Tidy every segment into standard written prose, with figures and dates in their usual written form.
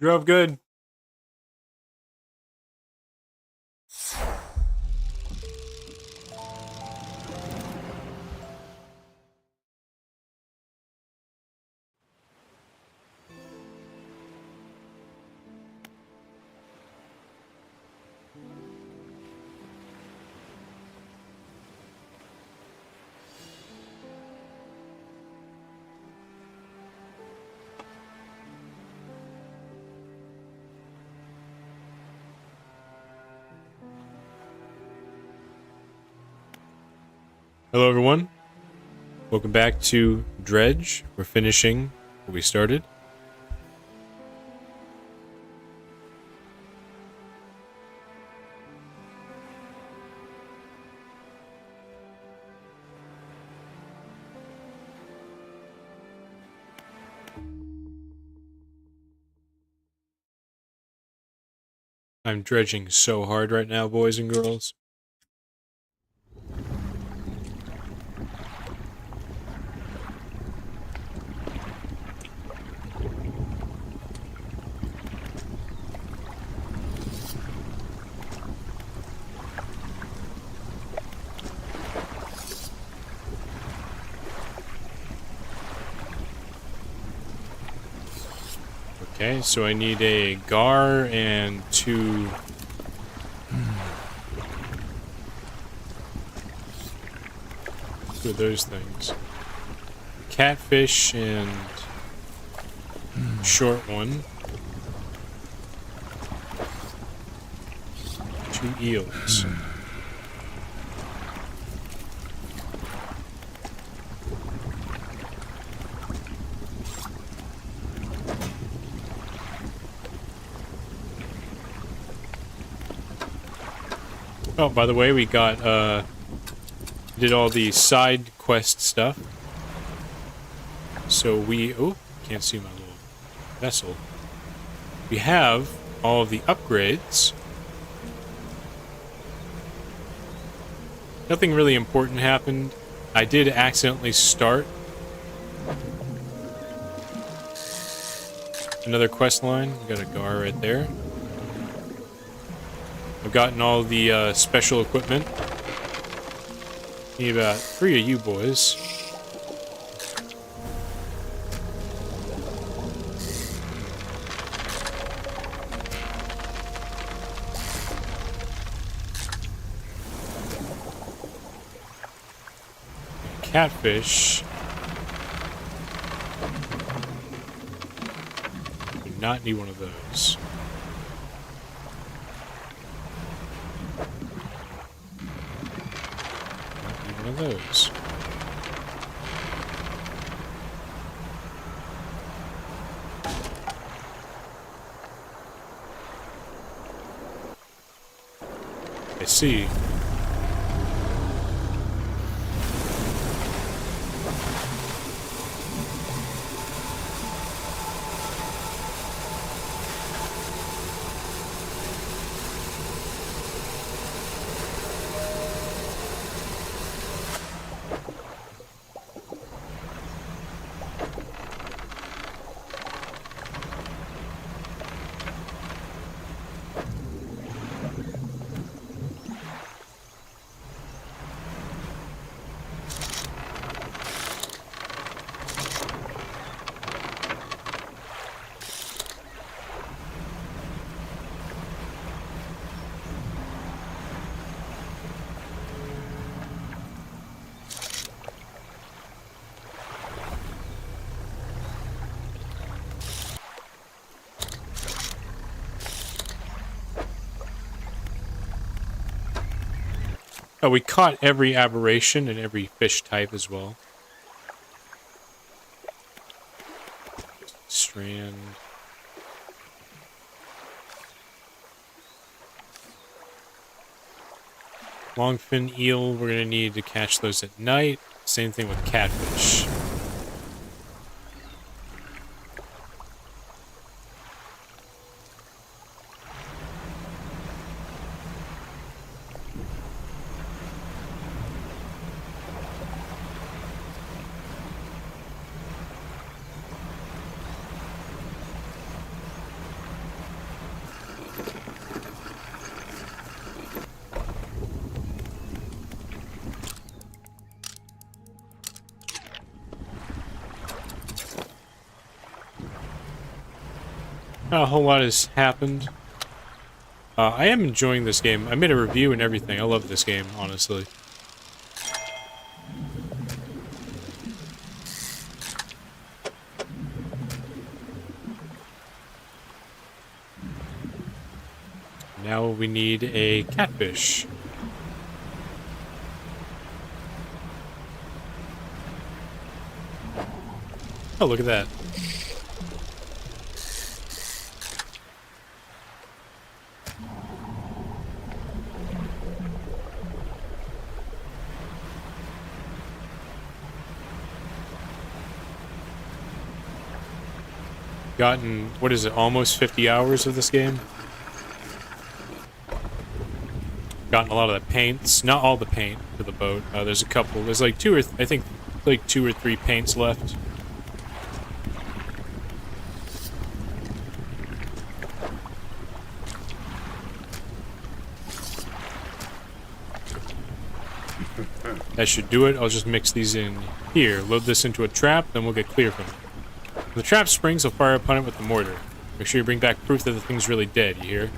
Drove good. Hello, everyone. Welcome back to Dredge. We're finishing what we started. I'm dredging so hard right now, boys and girls. Okay, so I need a gar and two of those things. Catfish and short one. 2 eels. Oh, by the way, we got, did all the side quest stuff. So we, oh, can't see my little vessel. We have all of the upgrades. Nothing really important happened. I did accidentally start another quest line. We got a gar right there. I've gotten all the special equipment. Need about 3 of you boys. Catfish. Do not need one of those. Not need one of those. I see. Oh, we caught every aberration and every fish type as well. Strand. Longfin eel, we're going to need to catch those at night. Same thing with catfish. Not a whole lot has happened. I am enjoying this game. I made a review and everything. I love this game, honestly. Now we need a catfish. Oh, look at that. Gotten, what is it, almost 50 hours of this game? Gotten a lot of the paints. Not all the paint for the boat. There's a couple. There's like I think like 2 or 3 paints left. That should do it. I'll just mix these in here. Load this into a trap, then we'll get clear from it. When the trap springs, I'll fire upon it with the mortar. Make sure you bring back proof that the thing's really dead, you hear?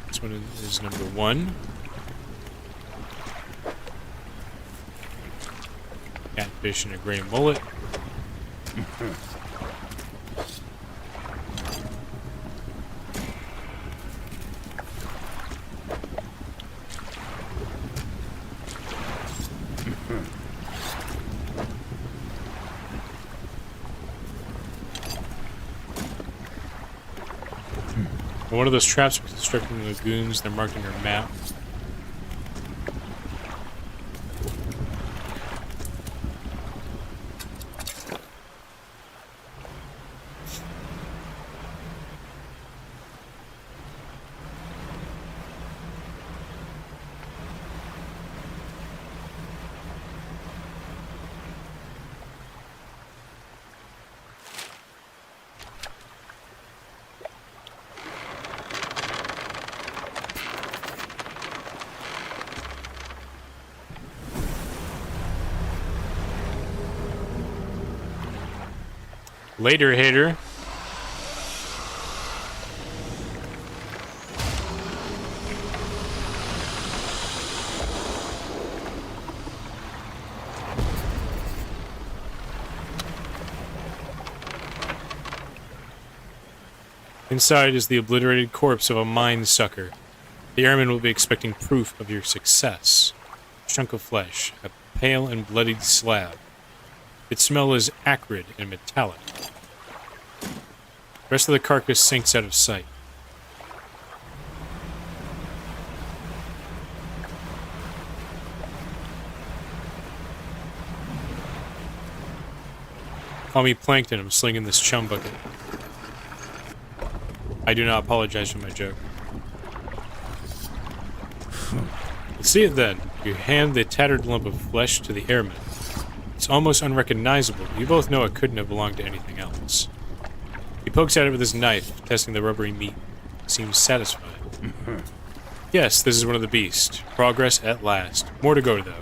This one is number 1. Catfish and a gray mullet. One of those traps was constructed in the lagoons. They're marked on your map. Later, hater. Inside is the obliterated corpse of a mine sucker. The airman will be expecting proof of your success. A chunk of flesh, a pale and bloodied slab. Its smell is acrid and metallic. The rest of the carcass sinks out of sight. Call me Plankton, I'm slinging this chum bucket. I do not apologize for my joke. Let's see it then. You hand the tattered lump of flesh to the airman. It's almost unrecognizable. You both know it couldn't have belonged to anything else. He pokes at it with his knife, testing the rubbery meat. He seems satisfied. Yes, this is one of the beasts. Progress at last. More to go, though.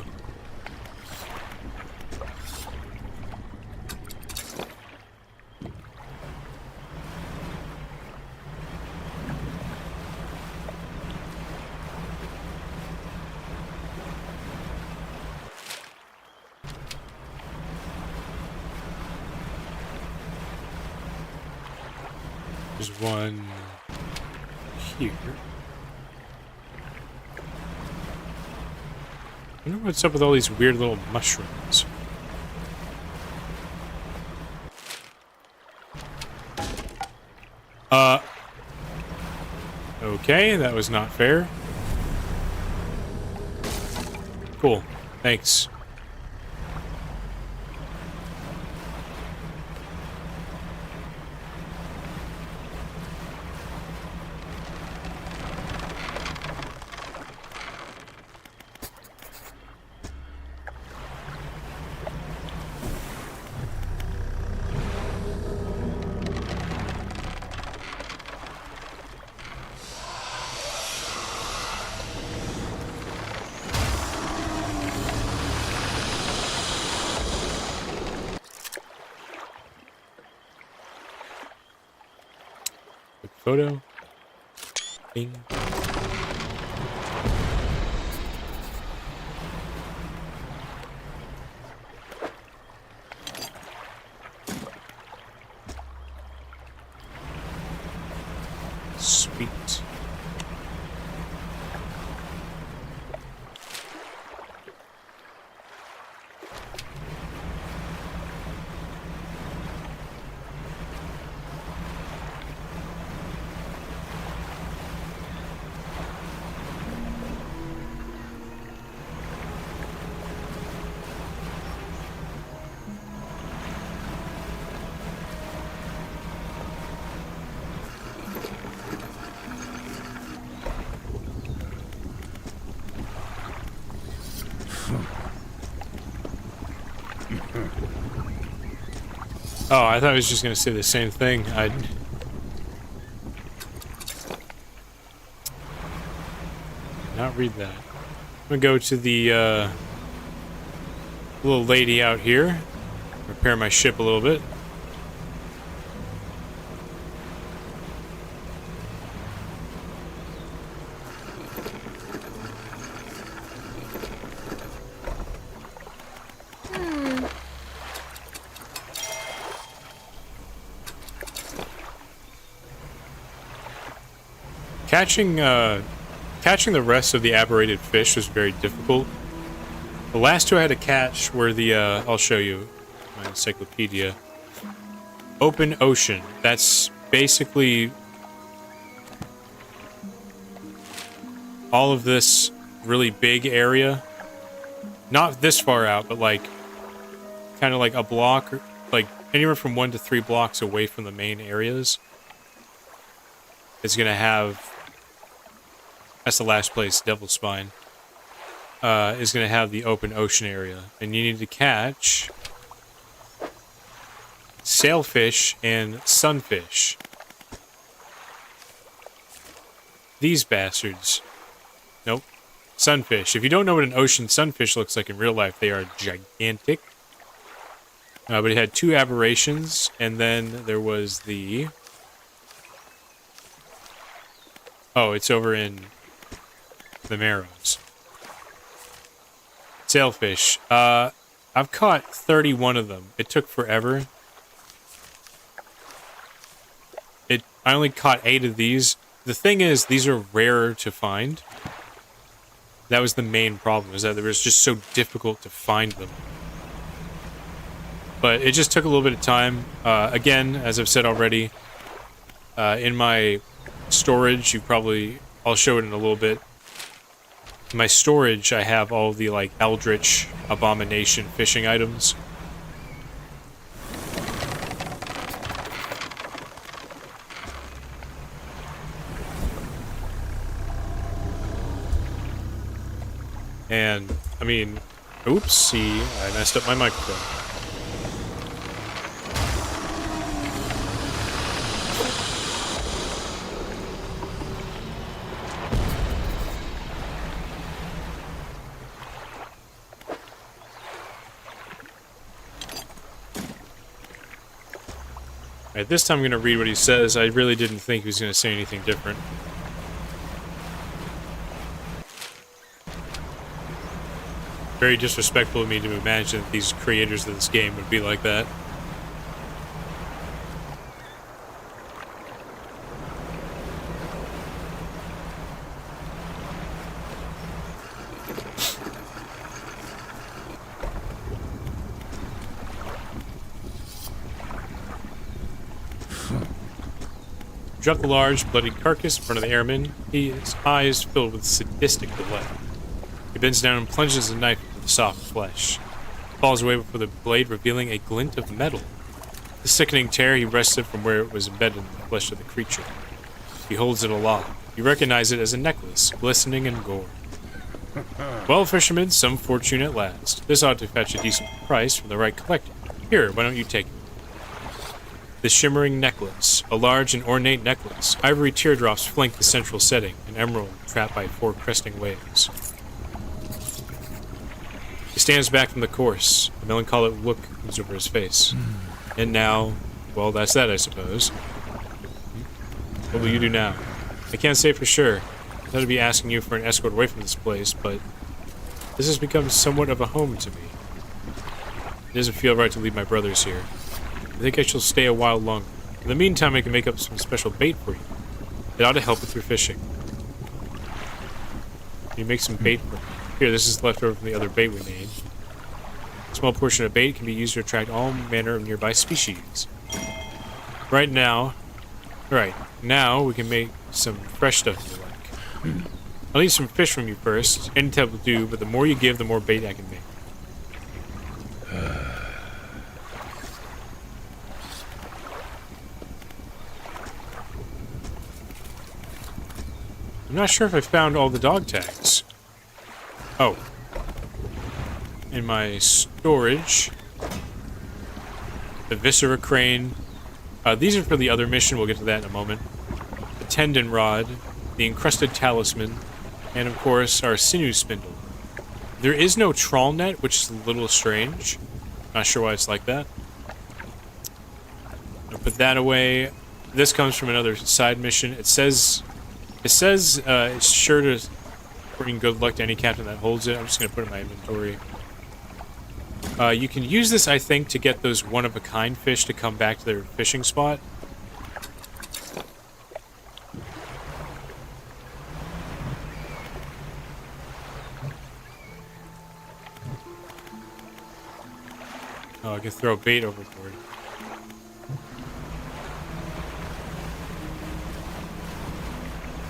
There's one here. I wonder what's up with all these weird little mushrooms. Okay, that was not fair. Cool. Thanks. Photo. Bing. Sweet. Oh, I thought I was just going to say the same thing. I'm not read that. I'm going to go to the little lady out here. Repair my ship a little bit. Catching the rest of the aberrated fish was very difficult. The last two I had to catch were the, I'll show you my encyclopedia. Open ocean. That's basically all of this really big area. Not this far out, but like, kind of like a block, like anywhere from 1 to 3 blocks away from the main areas. Is going to have... That's the last place, Devil's Spine. Is going to have the open ocean area. And you need to catch sailfish and sunfish. These bastards. Nope. Sunfish. If you don't know what an ocean sunfish looks like in real life, they are gigantic. But it had 2 aberrations, and then there was the... Oh, it's over in the Marrows. Sailfish. I've caught 31 of them. It took forever. I only caught 8 of these. The thing is, these are rarer to find. That was the main problem, is that it was just so difficult to find them. But it just took a little bit of time. Again, as I've said already, in my storage, I'll show it in a little bit. In my storage, I have all the, like, Eldritch Abomination fishing items. And, I mean, oopsie, I messed up my microphone. Alright, this time I'm going to read what he says. I really didn't think he was going to say anything different. Very disrespectful of me to imagine that these creators of this game would be like that. You drop the large, bloodied carcass in front of the airman, his eyes filled with sadistic delight. He bends down and plunges the knife into the soft flesh. He falls away before the blade revealing a glint of metal. The sickening tear, he wrests it from where it was embedded in the flesh of the creature. He holds it aloft. You recognize it as a necklace, glistening in gold. Well, fisherman, some fortune at last. This ought to fetch a decent price from the right collector. Here, why don't you take it? The shimmering necklace, a large and ornate necklace. Ivory teardrops flank the central setting, an emerald trapped by 4 cresting waves. He stands back from the course. A melancholic look comes over his face. And now, well, that's that, I suppose. What will you do now? I can't say for sure. I thought I'd be asking you for an escort away from this place, but this has become somewhat of a home to me. It doesn't feel right to leave my brothers here. I think I shall stay a while longer. In the meantime, I can make up some special bait for you. It ought to help with your fishing. You make some bait for me. Here, this is left over from the other bait we made. A small portion of bait can be used to attract all manner of nearby species. Right now, we can make some fresh stuff if you like. I'll need some fish from you first. Any type will do, but the more you give, the more bait I can make. I'm not sure if I found all the dog tags. Oh. In my storage. The Viscera Crane. These are for the other mission. We'll get to that in a moment. The Tendon Rod. The Encrusted Talisman. And, of course, our Sinew Spindle. There is no trawl net, which is a little strange. Not sure why it's like that. I'll put that away. This comes from another side mission. It says it's sure to bring good luck to any captain that holds it. I'm just going to put it in my inventory. You can use this, I think, to get those one-of-a-kind fish to come back to their fishing spot. Oh, I can throw bait overboard.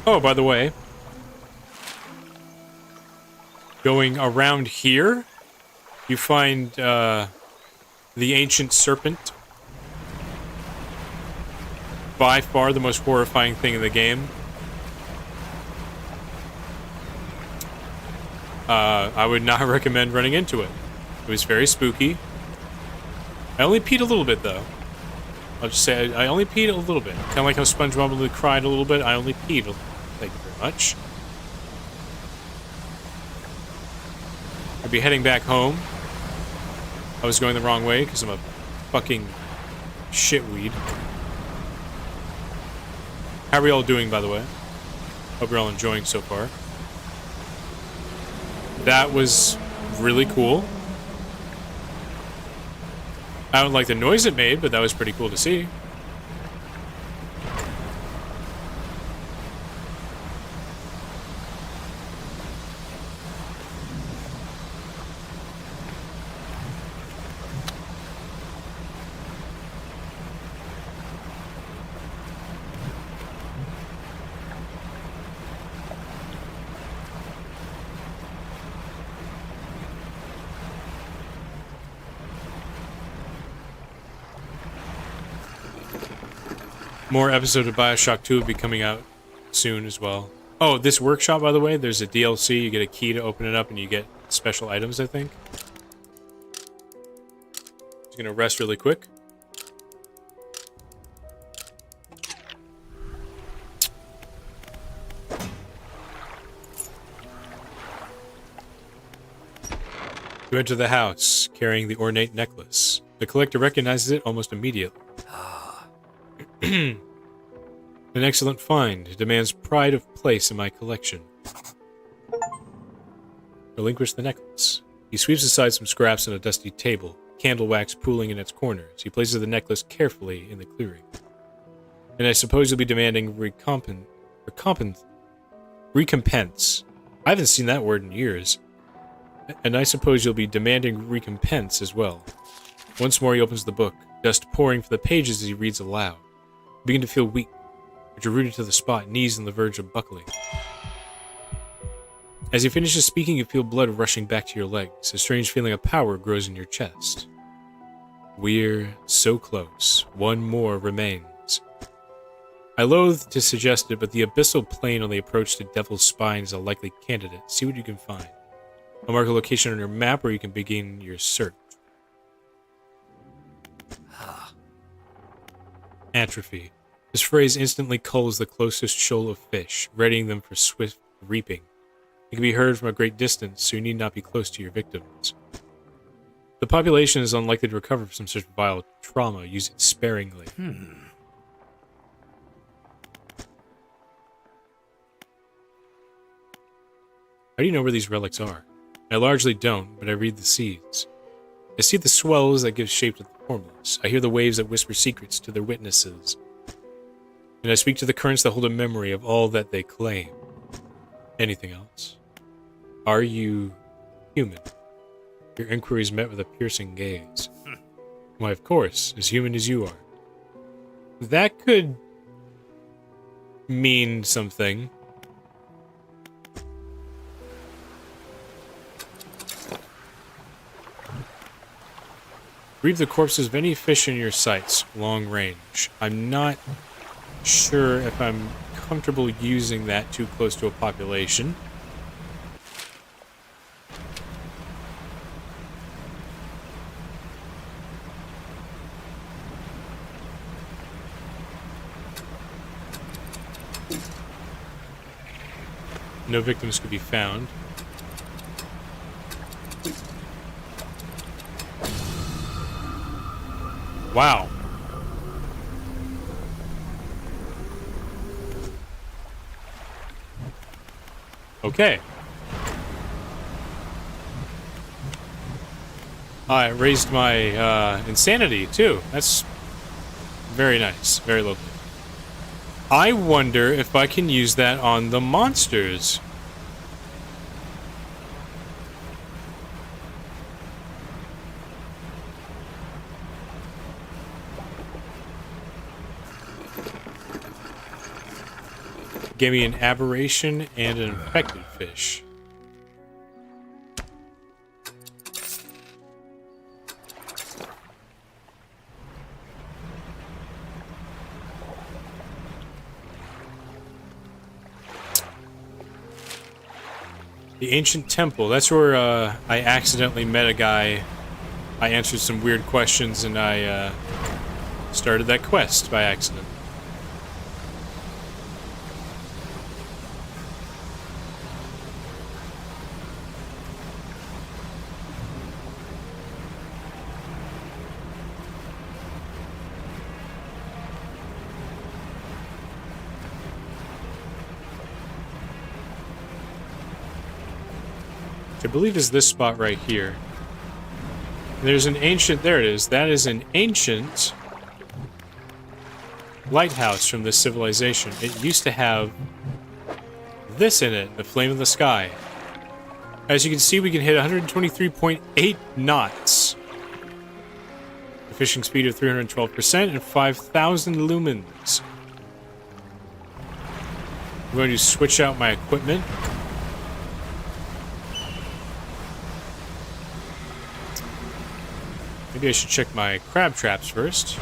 Oh, by the way, going around here, you find the ancient serpent. By far the most horrifying thing in the game. I would not recommend running into it. It was very spooky. I only peed a little bit, though. I'll just say I only peed a little bit. Kind of like how SpongeBob really cried a little bit. I only peed a little bit. Thank you very much. I'll be heading back home. I was going the wrong way because I'm a fucking shitweed. How are we all doing, by the way? Hope you're all enjoying so far. That was really cool. I don't like the noise it made, but that was pretty cool to see. More episodes of Bioshock 2 will be coming out soon as well. Oh, this workshop, by the way, there's a DLC. You get a key to open it up and you get special items, I think. Just gonna rest really quick. You enter the house, carrying the ornate necklace. The collector recognizes it almost immediately. An excellent find. It demands pride of place in my collection. Relinquish the necklace. He sweeps aside some scraps on a dusty table, candle wax pooling in its corners. He places the necklace carefully in the clearing. And I suppose you'll be demanding recompense. I haven't seen that word in years. And I suppose you'll be demanding recompense as well. Once more he opens the book, dust pouring from the pages as he reads aloud. You begin to feel weak. Your but you're rooted to the spot, knees on the verge of buckling. As he finishes speaking, you feel blood rushing back to your legs. A strange feeling of power grows in your chest. We're so close. One more remains. I loathe to suggest it, but the abyssal plane on the approach to Devil's Spine is a likely candidate. See what you can find. I'll mark a location on your map where you can begin your search. Atrophy. This phrase instantly culls the closest shoal of fish, readying them for swift reaping. It can be heard from a great distance, so you need not be close to your victims. The population is unlikely to recover from such vile trauma. Use it sparingly. How do you know where these relics are? I largely don't, but I read the seas. I see the swells that give shape to the formless. I hear the waves that whisper secrets to their witnesses. And I speak to the currents that hold a memory of all that they claim. Anything else? Are you human? Your inquiry is met with a piercing gaze. Why, of course, as human as you are. That could mean something. Reap the corpses of any fish in your sights, long range. I'm not sure if I'm comfortable using that too close to a population. No victims could be found. Wow. Okay. I raised my insanity too. That's very nice. Very lovely. I wonder if I can use that on the monsters. Gave me an aberration and an infected fish. The ancient temple. That's where I accidentally met a guy. I answered some weird questions and I started that quest by accident. I believe is this spot right here. There's an ancient, there it is. That is an ancient lighthouse from this civilization. It used to have this in it, the flame of the sky. As you can see, we can hit 123.8 knots. A fishing speed of 312% and 5,000 lumens. I'm going to switch out my equipment. Maybe I should check my crab traps first.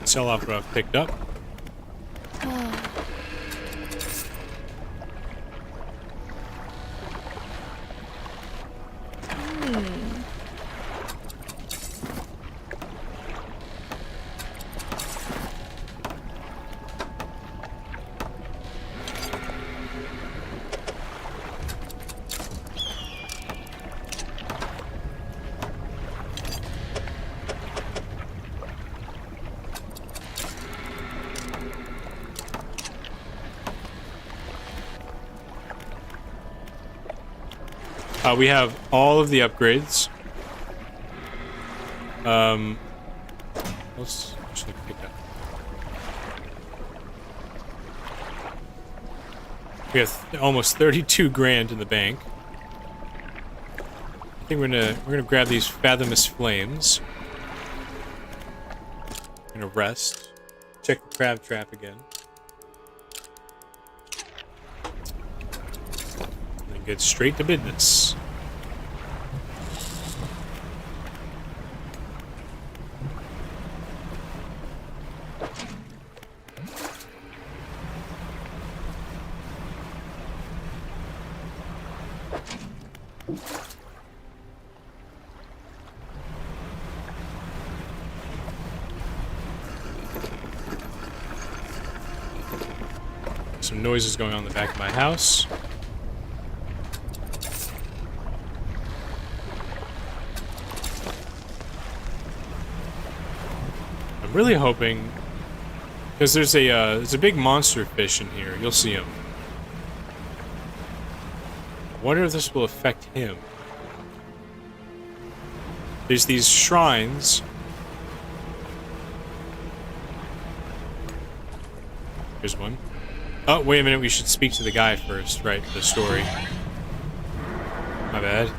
Sell off what I've picked up. We have all of the upgrades. Let's actually pick up. We have almost 32 grand in the bank. I think we're gonna grab these fathomless flames. We're gonna rest. Check the crab trap again. And then get straight to business. Some noises going on in the back of my house. I'm really hoping, because there's a big monster fish in here. You'll see him. I wonder if this will affect him. There's these shrines. Here's one. Oh, wait a minute, we should speak to the guy first, right, for the story. My bad.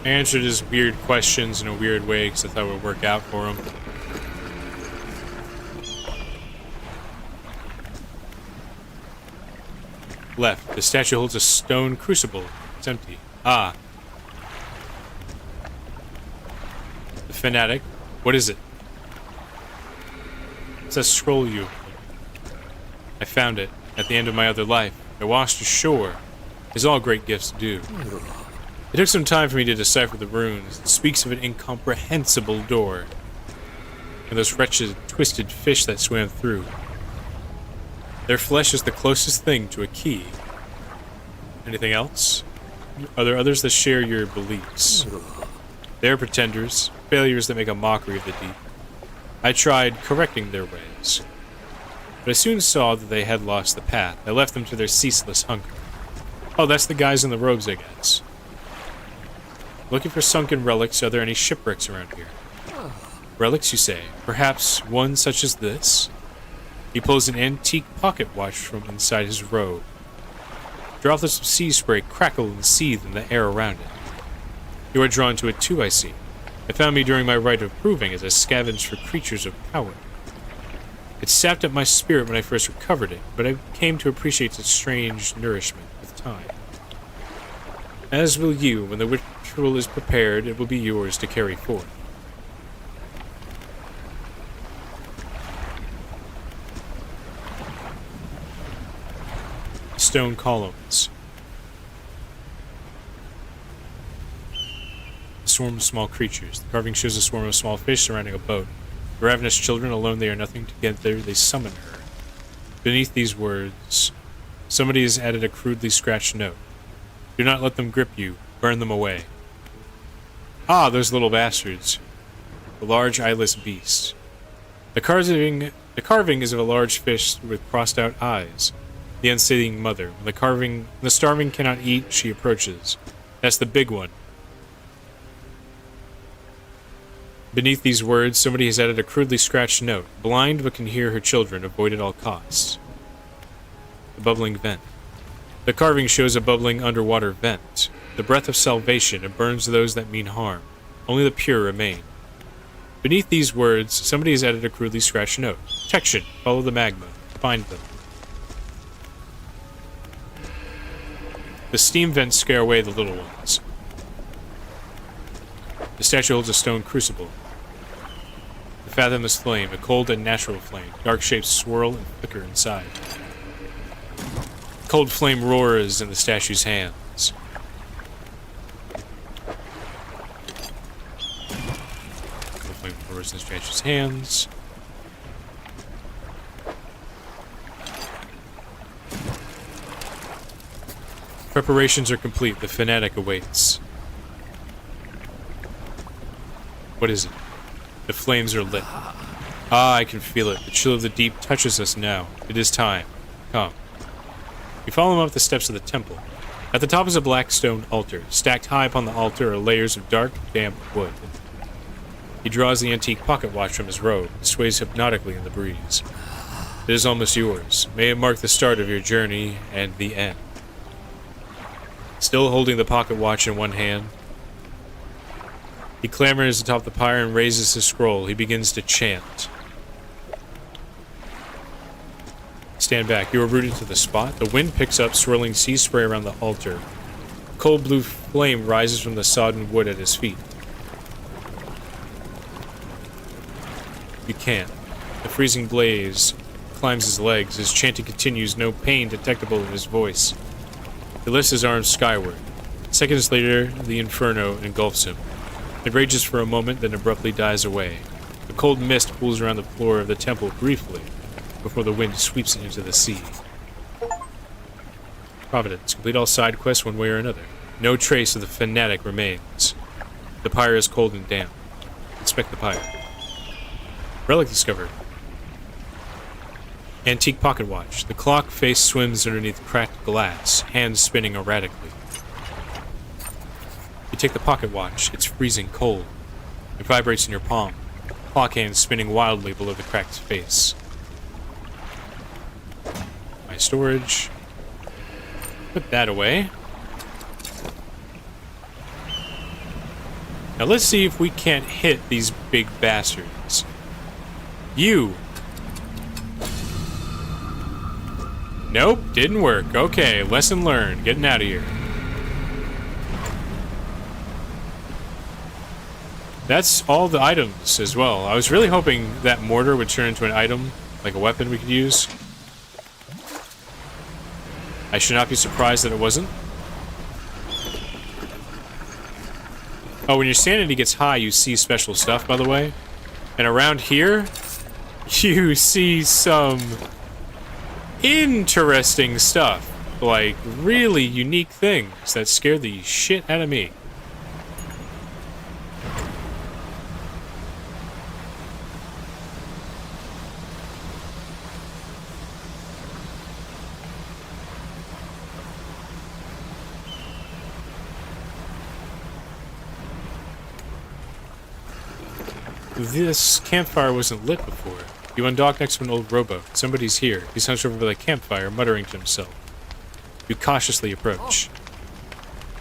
I answered his weird questions in a weird way because I thought it would work out for him. Left. The statue holds a stone crucible. It's empty. Ah. The fanatic. What is it? It says scroll you. I found it at the end of my other life. I washed ashore, as all great gifts do. It took some time for me to decipher the runes. It speaks of an incomprehensible door, and those wretched, twisted fish that swam through. Their flesh is the closest thing to a key. Anything else? Are there others that share your beliefs? They are pretenders, failures that make a mockery of the deep. I tried correcting their ways, but I soon saw that they had lost the path. I left them to their ceaseless hunger. Oh, that's the guys in the robes, I guess. Looking for sunken relics. Are there any shipwrecks around here? Relics, you say? Perhaps one such as this? He pulls an antique pocket watch from inside his robe. Droplets of sea spray crackle and seethe in the air around it. You are drawn to it too, I see. It found me during my rite of proving as I scavenged for creatures of power. It sapped up my spirit when I first recovered it, but I came to appreciate its strange nourishment with time. As will you. When the ritual is prepared, it will be yours to carry forth. Stone columns. A swarm of small creatures. The carving shows a swarm of small fish surrounding a boat. The ravenous children, alone they are nothing. Together they summon her. Beneath these words, somebody has added a crudely scratched note. Do not let them grip you. Burn them away. Ah, those little bastards. The large eyeless beast. The carving is of a large fish with crossed out eyes. The unseeing mother. When the starving cannot eat, she approaches. That's the big one. Beneath these words, somebody has added a crudely scratched note. Blind but can hear her children. Avoid at all costs. The bubbling vent. The carving shows a bubbling underwater vent. The breath of salvation. It burns those that mean harm. Only the pure remain. Beneath these words, somebody has added a crudely scratched note. Protection. Follow the magma. Find them. The steam vents scare away the little ones. The statue holds a stone crucible. The fathomless flame, a cold and natural flame. Dark shapes swirl and flicker inside. The cold flame roars in the statue's hands. The flame roars in the statue's hands. Preparations are complete. The fanatic awaits. What is it? The flames are lit. Ah, I can feel it. The chill of the deep touches us now. It is time. Come. You follow him up the steps of the temple. At the top is a black stone altar. Stacked high upon the altar are layers of dark, damp wood. He draws the antique pocket watch from his robe and sways hypnotically in the breeze. It is almost yours. May it mark the start of your journey and the end. Still holding the pocket watch in one hand, he clambers atop the pyre and raises his scroll. He begins to chant. Stand back. You are rooted to the spot. The wind picks up, swirling sea spray around the altar. Cold blue flame rises from the sodden wood at his feet. You can't. The freezing blaze climbs his legs. His chanting continues, no pain detectable in his voice. He lifts his arms skyward. Seconds later, the inferno engulfs him. It rages for a moment, then abruptly dies away. A cold mist pools around the floor of the temple briefly, before the wind sweeps it into the sea. Providence. Complete all side quests one way or another. No trace of the fanatic remains. The pyre is cold and damp. Inspect the pyre. Relic discovered. Antique pocket watch. The clock face swims underneath cracked glass, hands spinning erratically. You take the pocket watch. It's freezing cold. It vibrates in your palm. Clock hands spinning wildly below the cracked face. My storage. Put that away. Now let's see if we can't hit these big bastards. You. Nope, didn't work. Okay, lesson learned. Getting out of here. That's all the items as well. I was really hoping that mortar would turn into an item, like a weapon we could use. I should not be surprised that it wasn't. Oh, when your sanity gets high, you see special stuff, by the way. And around here, you see some interesting stuff. Like, really unique things that scare the shit out of me. This campfire wasn't lit before. You undock next to an old rowboat. Somebody's here. He's hunched over the campfire, muttering to himself. You cautiously approach.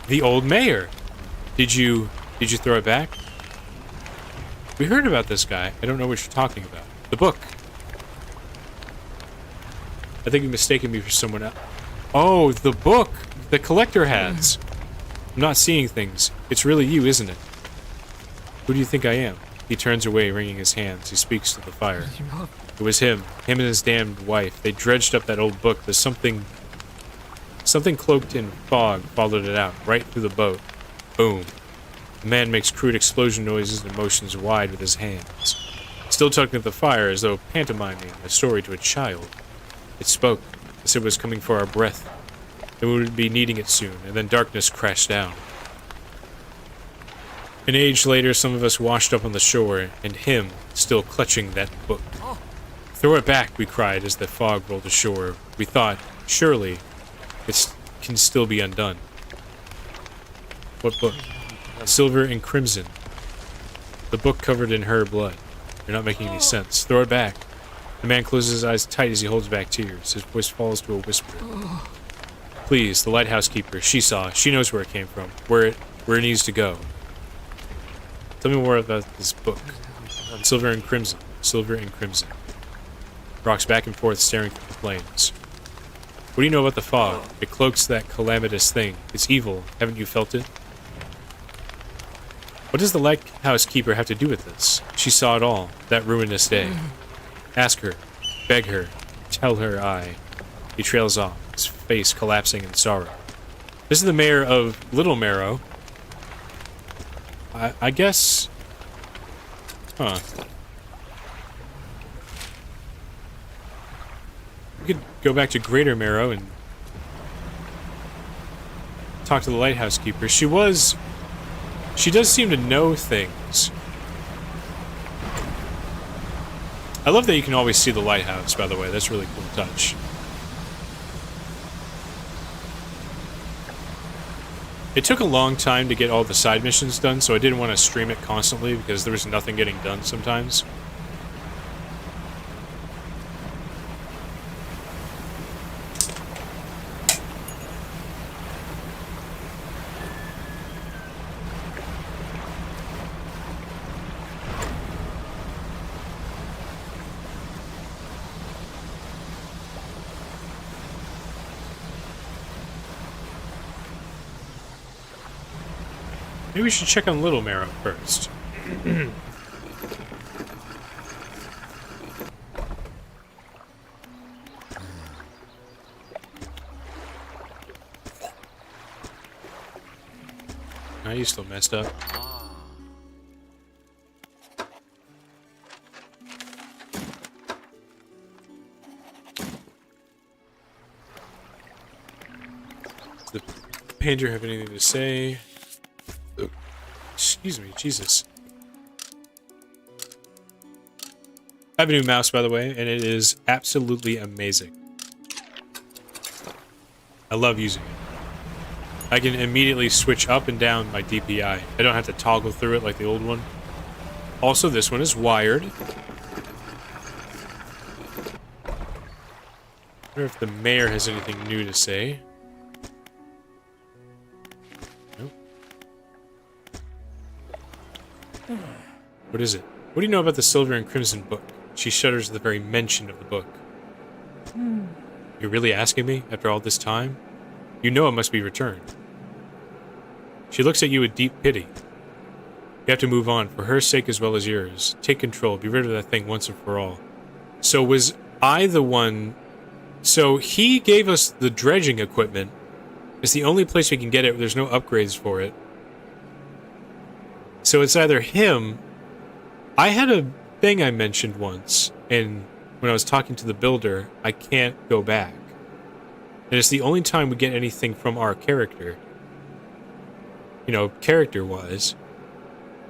The old mayor! Did you throw it back? We heard about this guy. I don't know what you're talking about. The book. I think you've mistaken me for someone else. Oh, the book! The collector has. I'm not seeing things. It's really you, isn't it? Who do you think I am? He turns away, wringing his hands. He speaks to the fire. It was him. Him and his damned wife. They dredged up that old book. There's something cloaked in fog followed it out, right through the boat. Boom. The man makes crude explosion noises and motions wide with his hands. Still tugging at the fire as though pantomiming a story to a child. It spoke, as if it was coming for our breath. And we would be needing it soon, and then darkness crashed down. An age later, some of us washed up on the shore, and him still clutching that book. Throw it back, we cried as the fog rolled ashore. We thought, surely, it can still be undone. What book? Silver and Crimson. The book covered in her blood. You're not making any sense. Throw it back. The man closes his eyes tight as he holds back tears. His voice falls to a whisper. Please, the lighthouse keeper. She saw. She knows where it came from. Where it needs to go. Tell me more about this book. Silver and Crimson. Silver and Crimson. Rocks back and forth, staring through the flames. What do you know about the fog? It cloaks that calamitous thing. It's evil. Haven't you felt it? What does the lighthouse keeper have to do with this? She saw it all, that ruinous day. Ask her. Beg her. Tell her I. He trails off, his face collapsing in sorrow. This is the mayor of Little Marrow. I guess... Huh. We could go back to Greater Marrow and talk to the lighthouse keeper. She does seem to know things. I love that you can always see the lighthouse, by the way. That's a really cool touch. It took a long time to get all the side missions done, so I didn't want to stream it constantly because there was nothing getting done sometimes. Maybe we should check on Little Marrow first. Now you still messed up. Does the painter have anything to say? Excuse me, Jesus. I have a new mouse, by the way, and it is absolutely amazing. I love using it. I can immediately switch up and down my DPI. I don't have to toggle through it like the old one. Also, this one is wired. I wonder if the mayor has anything new to say. What is it? What do you know about the Silver and Crimson book? She shudders at the very mention of the book. You're really asking me after all this time? You know it must be returned. She looks at you with deep pity. You have to move on, for her sake as well as yours. Take control, be rid of that thing once and for all. So was I the one... So he gave us the dredging equipment. It's the only place we can get it. There's no upgrades for it. So it's either him... I had a thing I mentioned once, and when I was talking to the builder, I can't go back. And it's the only time we get anything from our character. You know, character-wise.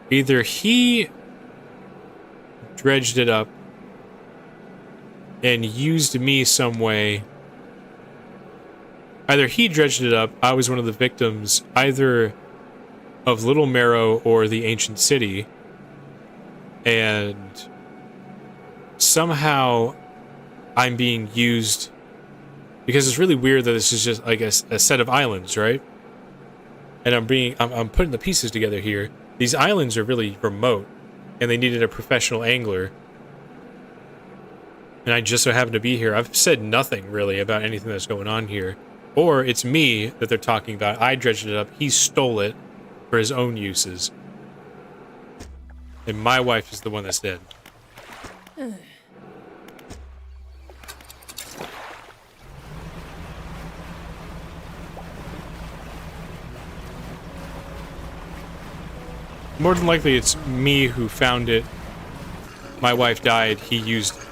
Either he dredged it up and used me some way. Either he dredged it up, I was one of the victims, either of Little Marrow or the Ancient City. And somehow I'm being used, because it's really weird that this is just like a set of islands, right? And I'm putting the pieces together here. These islands are really remote, and they needed a professional angler. And I just so happen to be here. I've said nothing really about anything that's going on here. Or it's me that they're talking about. I dredged it up. He stole it for his own uses. And my wife is the one that's dead. More than likely, it's me who found it. My wife died. He used it.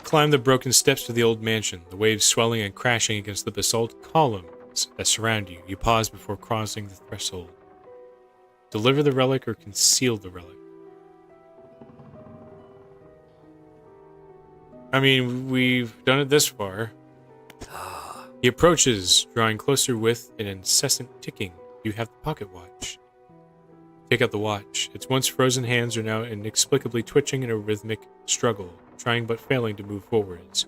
Climb the broken steps to the old mansion, the waves swelling and crashing against the basalt columns that surround you. You pause before crossing the threshold. Deliver the relic or conceal the relic. I mean, we've done it this far. He approaches, drawing closer with an incessant ticking. You have the pocket watch. Take out the watch. Its once frozen hands are now inexplicably twitching in a rhythmic struggle, trying but failing to move forwards.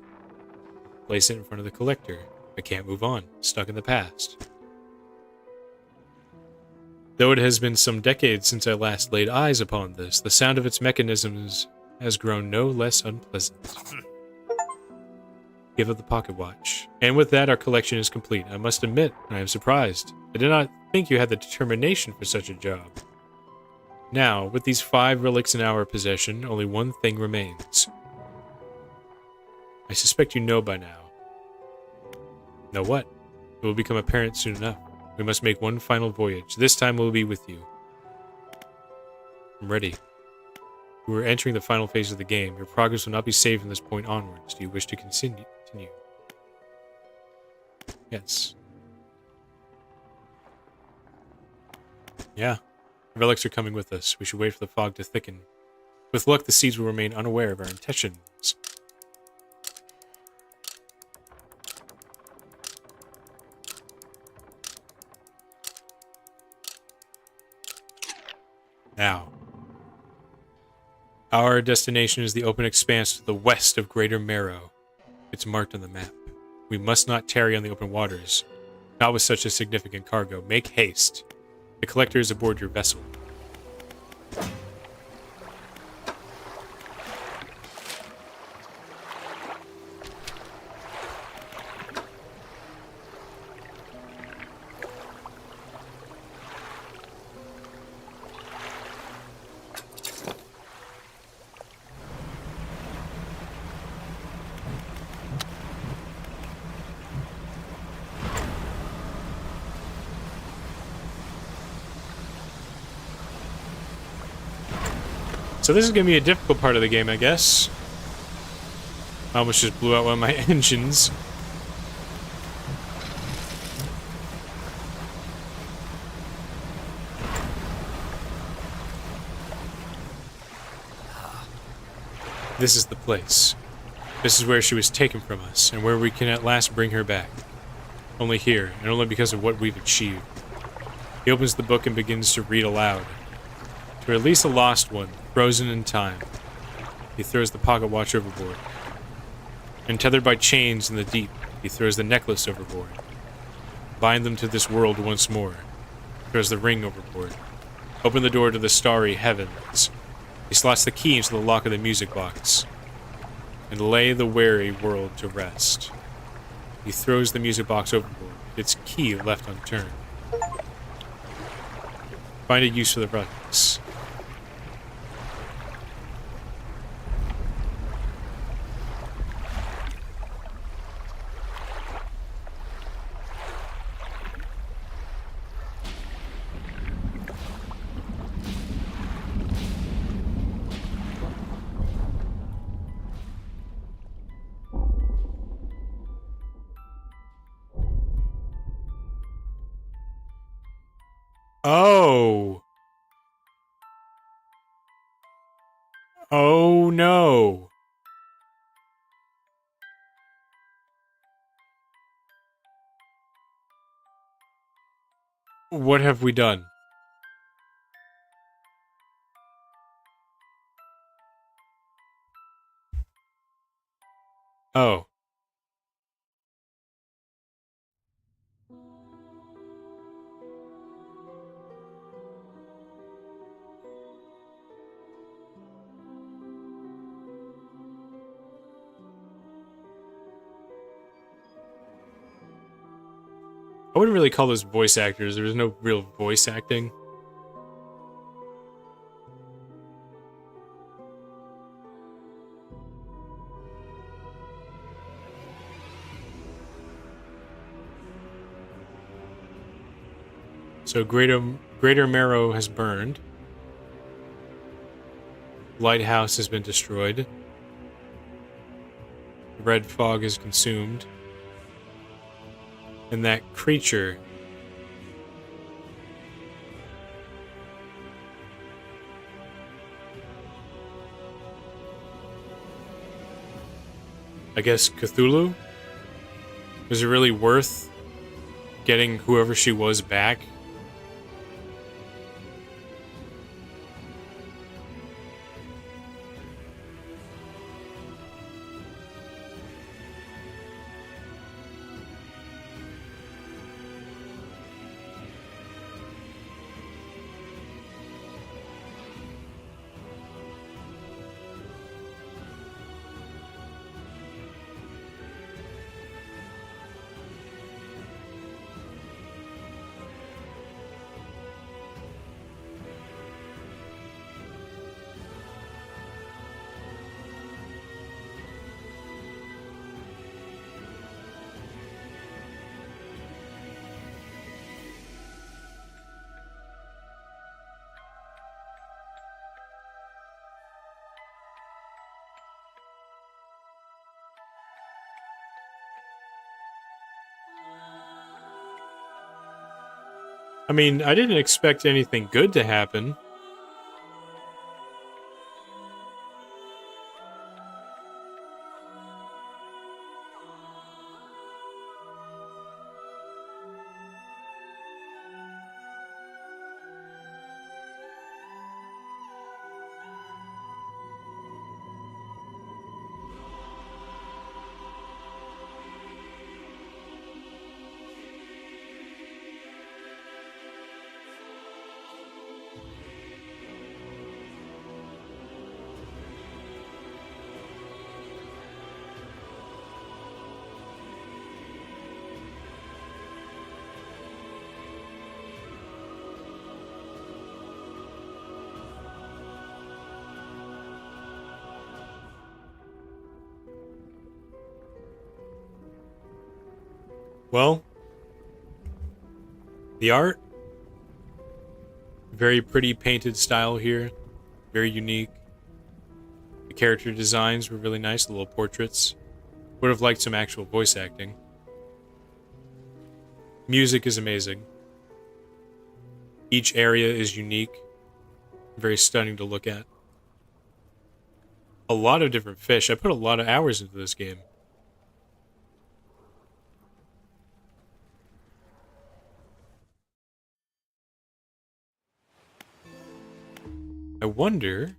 Place it in front of the collector. I can't move on. Stuck in the past. Though it has been some decades since I last laid eyes upon this, the sound of its mechanisms has grown no less unpleasant. Give up the pocket watch. And with that, our collection is complete. I must admit, I am surprised. I did not think you had the determination for such a job. Now, with these 5 relics in our possession, only one thing remains. I suspect you know by now. Know what? It will become apparent soon enough. We must make one final voyage. This time we'll be with you. I'm ready. We're entering the final phase of the game. Your progress will not be saved from this point onwards. Do you wish to continue? Yes. Yeah. The relics are coming with us. We should wait for the fog to thicken. With luck, the seeds will remain unaware of our intentions. Now. Our destination is the open expanse to the west of Greater Marrow. It's marked on the map. We must not tarry on the open waters, not with such a significant cargo. Make haste. The collector is aboard your vessel. So this is going to be a difficult part of the game, I guess. I almost just blew out one of my engines. This is the place. This is where she was taken from us, and where we can at last bring her back. Only here, and only because of what we've achieved. He opens the book and begins to read aloud. To release a lost one, frozen in time. He throws the pocket watch overboard. And tethered by chains in the deep, he throws the necklace overboard. Bind them to this world once more. Throws the ring overboard. Open the door to the starry heavens. He slots the key into the lock of the music box. And lay the weary world to rest. He throws the music box overboard, its key left unturned. Find a use for the relics. Oh. Oh no. What have we done? Oh. I wouldn't really call those voice actors. There was no real voice acting. So Greater Marrow has burned. Lighthouse has been destroyed. The red fog is consumed. And that creature... I guess Cthulhu? Was it really worth getting whoever she was back? I mean, I didn't expect anything good to happen. Well, the art, very pretty painted style here, very unique. The character designs were really nice, the little portraits. Would have liked some actual voice acting. Music is amazing. Each area is unique, very stunning to look at. A lot of different fish. I put a lot of hours into this game. I wonder...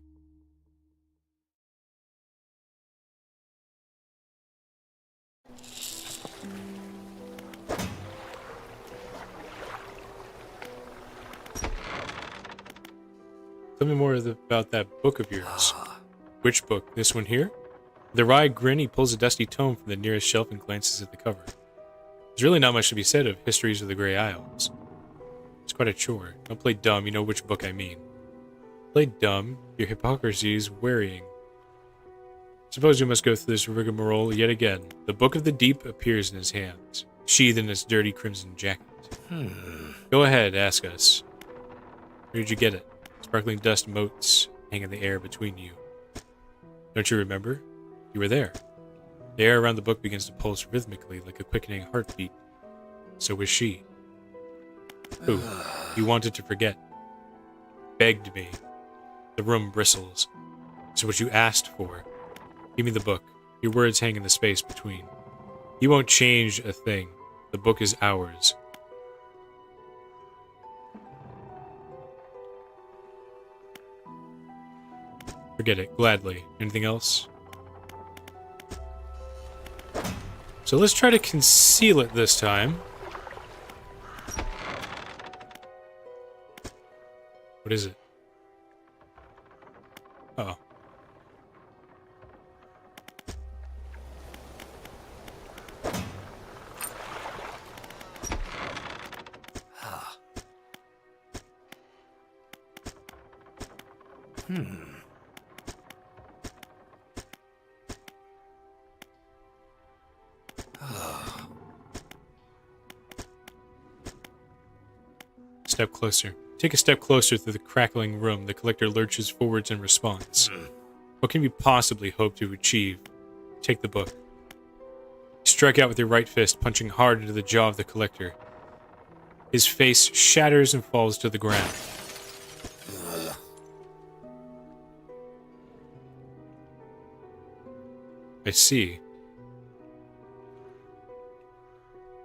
Tell me more about that book of yours. Which book? This one here? With a wry grin, he pulls a dusty tome from the nearest shelf and glances at the cover. There's really not much to be said of Histories of the Grey Isles. It's quite a chore. Don't play dumb, you know which book I mean. Play dumb, your hypocrisy is wearying. Suppose we must go through this rigmarole yet again. The Book of the Deep appears in his hands, sheathed in its dirty crimson jacket. Go ahead, ask us. Where did you get it? Sparkling dust motes hang in the air between you. Don't you remember? You were there. The air around the book begins to pulse rhythmically like a quickening heartbeat. So was she. Who? You wanted to forget. Begged me. The room bristles. So what you asked for. Give me the book. Your words hang in the space between. You won't change a thing. The book is ours. Forget it, gladly. Anything else? So let's try to conceal it this time. What is it? Uh-oh. Step closer. Take a step closer through the crackling room. The collector lurches forwards in response. What can you possibly hope to achieve? Take the book. You strike out with your right fist, punching hard into the jaw of the collector. His face shatters and falls to the ground. I see.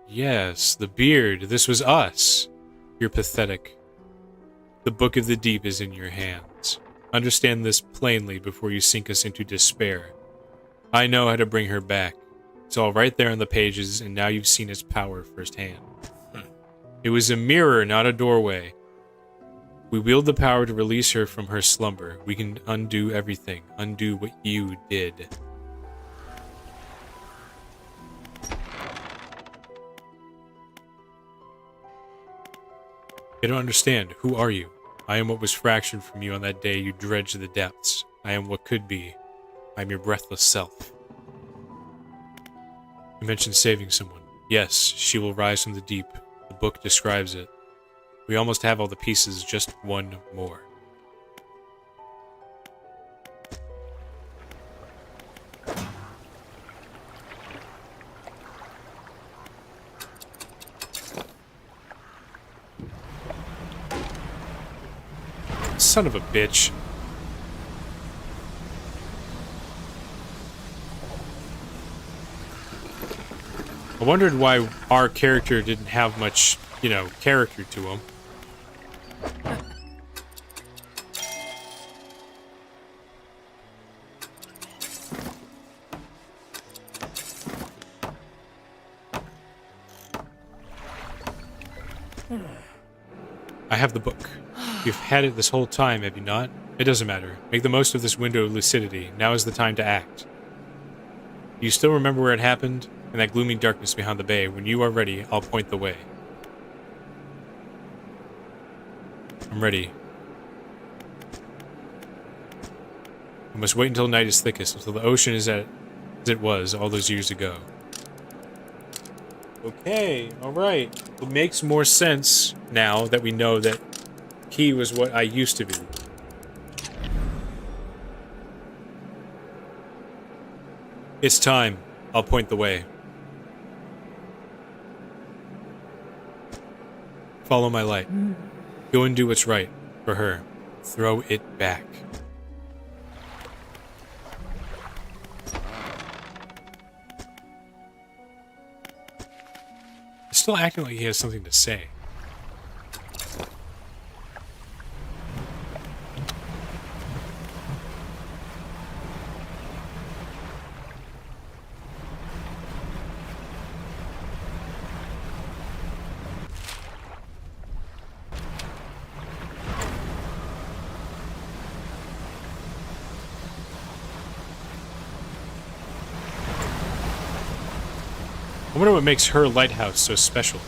Yes, the beard. This was us. You're pathetic. The Book of the Deep is in your hands. Understand this plainly before you sink us into despair. I know how to bring her back. It's all right there on the pages, and now you've seen its power firsthand. It was a mirror, not a doorway. We wield the power to release her from her slumber. We can undo everything. Undo what you did. I don't understand. Who are you? I am what was fractured from you on that day you dredged the depths. I am what could be. I am your breathless self. You mentioned saving someone. Yes, she will rise from the deep. The book describes it. We almost have all the pieces, just one more. son of a bitch. I wondered why our character didn't have much, you know, character to him. I have the book. You've had it this whole time, have you not? It doesn't matter. Make the most of this window of lucidity. Now is the time to act. Do you still remember where it happened? In that gloomy darkness behind the bay. When you are ready, I'll point the way. I'm ready. I must wait until night is thickest, until the ocean is as it was all those years ago. Okay, alright. It makes more sense now that we know that he was what I used to be. It's time. I'll point the way. Follow my light. Go and do what's right for her. Throw it back. He's still acting like he has something to say. I wonder what makes her lighthouse so special.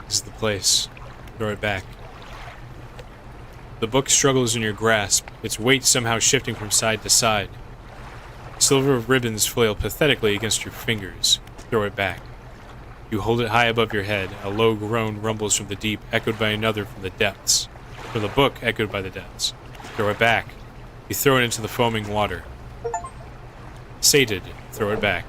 This is the place. Throw it back. The book struggles in your grasp, its weight somehow shifting from side to side. Silver ribbons flail pathetically against your fingers. Throw it back. You hold it high above your head. A low groan rumbles from the deep, echoed by another from the depths. From the book, echoed by the depths. Throw it back. You throw it into the foaming water. Sated, throw it back.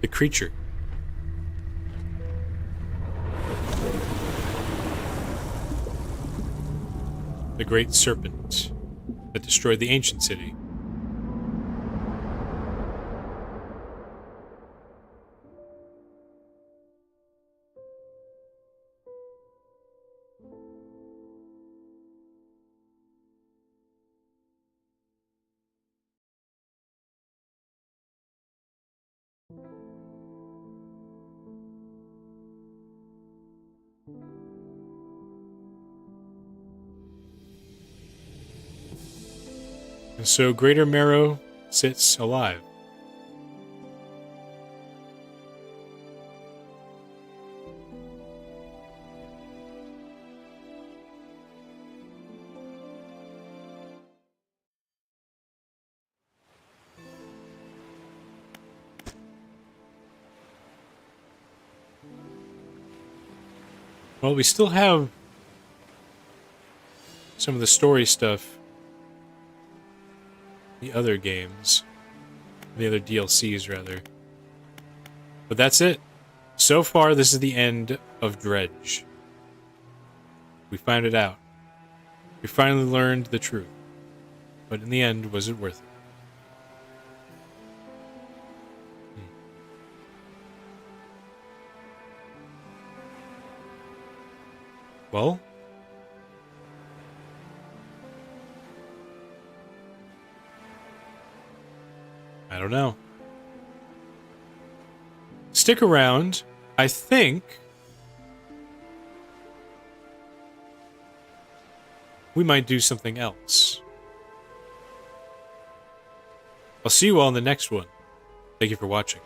The creature. The great serpent that destroyed the ancient city. And so Greater Marrow sits alive. Well, we still have some of the story stuff. The other games. The other DLCs, rather. But that's it. So far, this is the end of Dredge. We found it out. We finally learned the truth. But in the end, was it worth it? Well? I don't know. Stick around. I think we might do something else. I'll see you all in the next one. Thank you for watching.